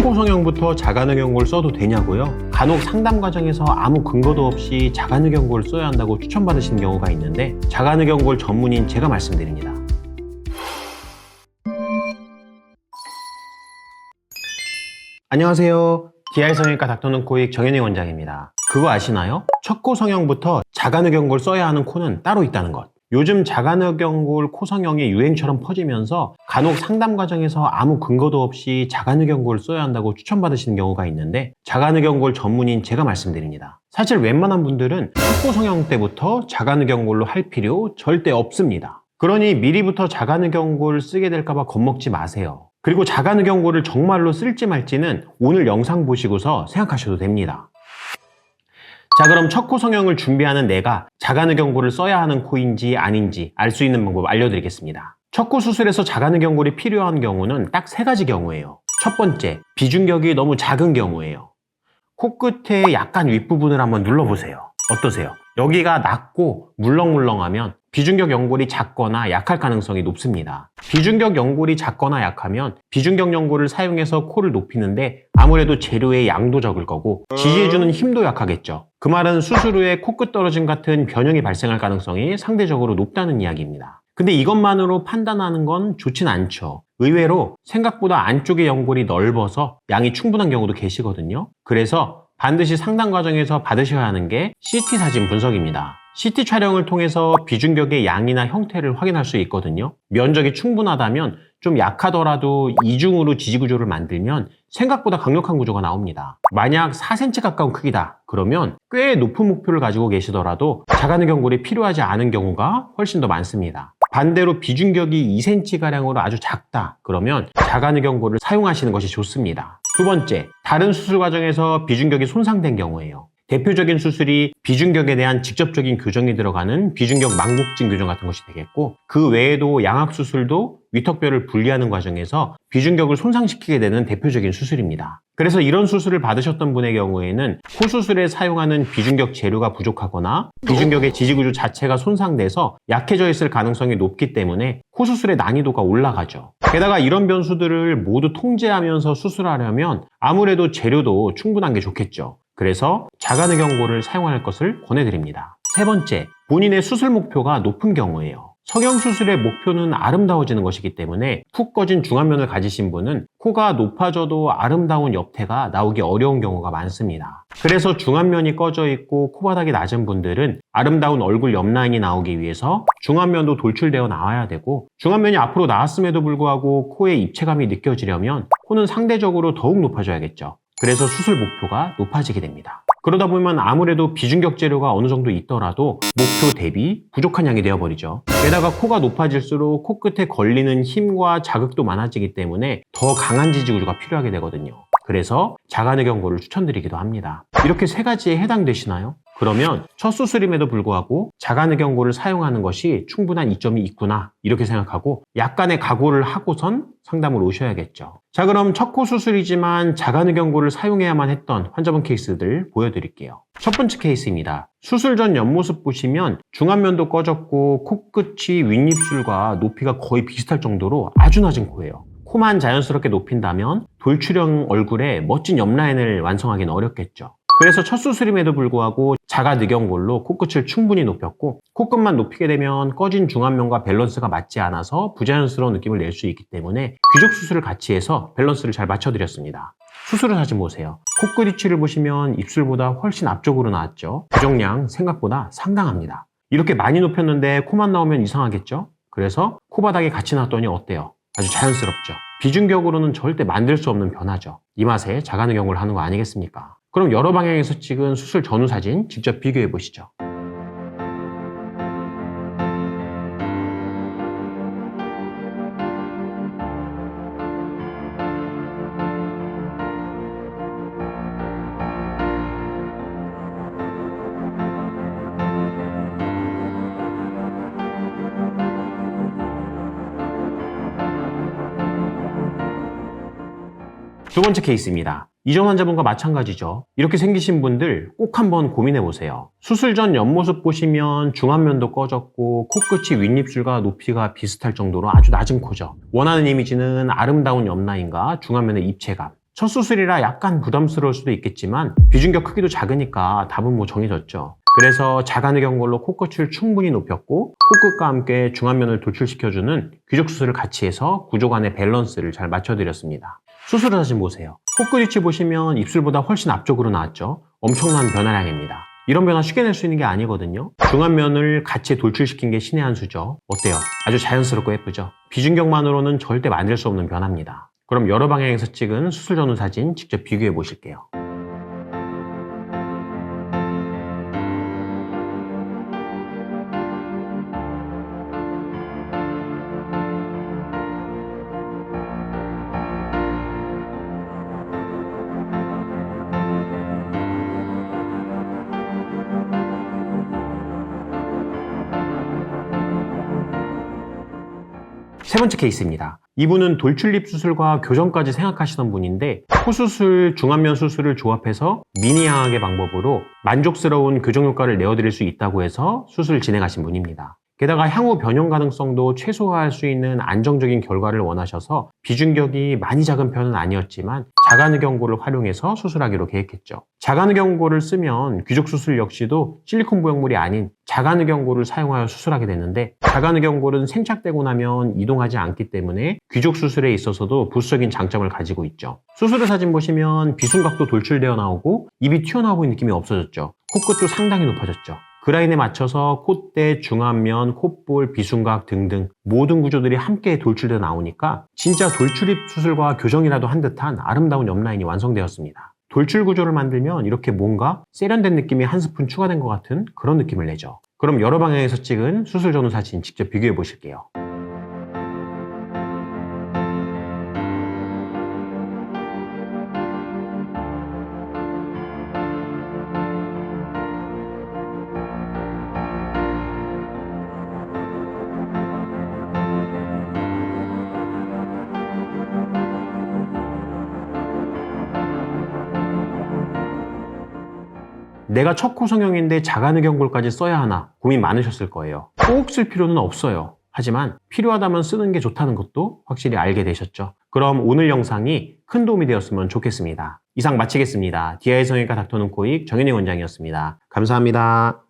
척구 성형부터 자가늑연골 써도 되냐고요? 간혹 상담 과정에서 아무 근거도 없이 자가늑연골 써야 한다고 추천받으시는 경우가 있는데 자가늑연골 전문인 제가 말씀드립니다. 안녕하세요. DI 성형외과 닥터눈코익 정현희 원장입니다. 그거 아시나요? 척구 성형부터 자가늑연골 써야 하는 코는 따로 있다는 것. 요즘 자가늑연골 코 성형이 유행처럼 퍼지면서 간혹 상담 과정에서 아무 근거도 없이 자가늑연골 써야 한다고 추천받으시는 경우가 있는데 자가늑연골 전문인 제가 말씀드립니다. 사실 웬만한 분들은 척구 성형 때부터 자가늑연골로 할 필요 절대 없습니다. 그러니 미리부터 자가늑연골 쓰게 될까봐 겁먹지 마세요. 그리고 자가늑연골을 정말로 쓸지 말지는 오늘 영상 보시고서 생각하셔도 됩니다. 자, 그럼 척구 성형을 준비하는 내가 자가늑연골을 써야 하는 코인지 아닌지 알 수 있는 방법 알려드리겠습니다. 척구 수술에서 자가늑연골이 필요한 경우는 딱 3가지 경우예요. 첫 번째, 비중격이 너무 작은 경우예요. 코끝의 약간 윗부분을 한번 눌러보세요. 어떠세요? 여기가 낮고 물렁물렁하면 비중격 연골이 작거나 약할 가능성이 높습니다. 비중격 연골이 작거나 약하면 비중격 연골을 사용해서 코를 높이는데 아무래도 재료의 양도 적을 거고 지지해주는 힘도 약하겠죠. 그 말은 수술 후에 코끝 떨어짐 같은 변형이 발생할 가능성이 상대적으로 높다는 이야기입니다. 근데 이것만으로 판단하는 건 좋진 않죠. 의외로 생각보다 안쪽의 연골이 넓어서 양이 충분한 경우도 계시거든요. 그래서 반드시 상담 과정에서 받으셔야 하는 게 CT 사진 분석입니다. CT 촬영을 통해서 비중격의 양이나 형태를 확인할 수 있거든요. 면적이 충분하다면 좀 약하더라도 이중으로 지지구조를 만들면 생각보다 강력한 구조가 나옵니다. 만약 4cm 가까운 크기다 그러면 꽤 높은 목표를 가지고 계시더라도 자가늑연골이 필요하지 않은 경우가 훨씬 더 많습니다. 반대로 비중격이 2cm가량으로 아주 작다 그러면 자가늑연골을 사용하시는 것이 좋습니다. 두 번째, 다른 수술 과정에서 비중격이 손상된 경우예요. 대표적인 수술이 비중격에 대한 직접적인 교정이 들어가는 비중격 망곡진 교정 같은 것이 되겠고 그 외에도 양악수술도 위턱뼈를 분리하는 과정에서 비중격을 손상시키게 되는 대표적인 수술입니다. 그래서 이런 수술을 받으셨던 분의 경우에는 코 수술에 사용하는 비중격 재료가 부족하거나 비중격의 지지구조 자체가 손상돼서 약해져 있을 가능성이 높기 때문에 코 수술의 난이도가 올라가죠. 게다가 이런 변수들을 모두 통제하면서 수술하려면 아무래도 재료도 충분한 게 좋겠죠. 그래서 자가늑연골을 사용할 것을 권해드립니다. 세 번째, 본인의 수술 목표가 높은 경우예요. 성형수술의 목표는 아름다워지는 것이기 때문에 푹 꺼진 중안면을 가지신 분은 코가 높아져도 아름다운 옆태가 나오기 어려운 경우가 많습니다. 그래서 중안면이 꺼져 있고 코바닥이 낮은 분들은 아름다운 얼굴 옆라인이 나오기 위해서 중안면도 돌출되어 나와야 되고 중안면이 앞으로 나왔음에도 불구하고 코의 입체감이 느껴지려면 코는 상대적으로 더욱 높아져야겠죠. 그래서 수술 목표가 높아지게 됩니다. 그러다 보면 아무래도 비중격 재료가 어느 정도 있더라도 목표 대비 부족한 양이 되어버리죠. 게다가 코가 높아질수록 코끝에 걸리는 힘과 자극도 많아지기 때문에 더 강한 지지구조가 필요하게 되거든요. 그래서 자가늑연골을 추천드리기도 합니다. 이렇게 3가지에 해당되시나요? 그러면 첫 수술임에도 불구하고 자가늑연골을 사용하는 것이 충분한 이점이 있구나 이렇게 생각하고 약간의 각오를 하고선 상담을 오셔야겠죠. 자, 그럼 척코 수술이지만 자가늑연골을 사용해야만 했던 환자분 케이스들 보여드릴게요. 첫 번째 케이스입니다. 수술 전 옆모습 보시면 중안면도 꺼졌고 코끝이 윗입술과 높이가 거의 비슷할 정도로 아주 낮은 코예요. 코만 자연스럽게 높인다면 돌출형 얼굴에 멋진 옆라인을 완성하기는 어렵겠죠. 그래서 첫 수술임에도 불구하고 자가늑연골로 코끝을 충분히 높였고 코끝만 높이게 되면 꺼진 중안면과 밸런스가 맞지 않아서 부자연스러운 느낌을 낼 수 있기 때문에 귀족 수술을 같이 해서 밸런스를 잘 맞춰드렸습니다. 수술 사진 보세요. 코끝 위치를 보시면 입술보다 훨씬 앞쪽으로 나왔죠. 교정량 생각보다 상당합니다. 이렇게 많이 높였는데 코만 나오면 이상하겠죠? 그래서 코바닥에 같이 놨더니 어때요? 아주 자연스럽죠. 비중격으로는 절대 만들 수 없는 변화죠. 이 맛에 자가늑연골을 하는 거 아니겠습니까? 그럼 여러 방향에서 찍은 수술 전후 사진 직접 비교해 보시죠. 두 번째 케이스입니다. 이전 환자분과 마찬가지죠. 이렇게 생기신 분들 꼭 한번 고민해 보세요. 수술 전 옆모습 보시면 중안면도 꺼졌고 코끝이 윗입술과 높이가 비슷할 정도로 아주 낮은 코죠. 원하는 이미지는 아름다운 옆라인과 중안면의 입체감. 첫 수술이라 약간 부담스러울 수도 있겠지만 비중격 크기도 작으니까 답은 뭐 정해졌죠. 그래서 자가늑연골로 코끝을 충분히 높였고 코끝과 함께 중안면을 돌출시켜주는 귀족수술을 같이 해서 구조 간의 밸런스를 잘 맞춰드렸습니다. 수술 사진 보세요. 코끝 위치 보시면 입술보다 훨씬 앞쪽으로 나왔죠. 엄청난 변화량입니다. 이런 변화 쉽게 낼 수 있는 게 아니거든요. 중안면을 같이 돌출시킨 게 신의 한 수죠. 어때요? 아주 자연스럽고 예쁘죠? 비중격만으로는 절대 만들 수 없는 변화입니다. 그럼 여러 방향에서 찍은 수술 전후 사진 직접 비교해 보실게요. 세 번째 케이스입니다. 이분은 돌출립 수술과 교정까지 생각하시던 분인데 코수술, 중안면 수술을 조합해서 미니 양악의 방법으로 만족스러운 교정 효과를 내어드릴 수 있다고 해서 수술을 진행하신 분입니다. 게다가 향후 변형 가능성도 최소화할 수 있는 안정적인 결과를 원하셔서 비중격이 많이 작은 편은 아니었지만 자가늑연골을 활용해서 수술하기로 계획했죠. 자가늑연골을 쓰면 귀족수술 역시도 실리콘 부형물이 아닌 자가늑연골을 사용하여 수술하게 되는데 자가늑연골은 생착되고 나면 이동하지 않기 때문에 귀족수술에 있어서도 부수적인 장점을 가지고 있죠. 수술 후 사진 보시면 비순각도 돌출되어 나오고 입이 튀어나오고 있는 느낌이 없어졌죠. 코끝도 상당히 높아졌죠. 그 라인에 맞춰서 콧대, 중안면, 콧볼, 비순각 등등 모든 구조들이 함께 돌출되어 나오니까 진짜 돌출입 수술과 교정이라도 한 듯한 아름다운 옆라인이 완성되었습니다. 돌출 구조를 만들면 이렇게 뭔가 세련된 느낌이 한 스푼 추가된 것 같은 그런 느낌을 내죠. 그럼 여러 방향에서 찍은 수술 전후 사진 직접 비교해 보실게요. 내가 첫 코 성형인데 자가늑연골까지 써야 하나 고민 많으셨을 거예요. 꼭 쓸 필요는 없어요. 하지만 필요하다면 쓰는 게 좋다는 것도 확실히 알게 되셨죠. 그럼 오늘 영상이 큰 도움이 되었으면 좋겠습니다. 이상 마치겠습니다. 디아의 성형외과 닥터눈코익 정현희 원장이었습니다. 감사합니다.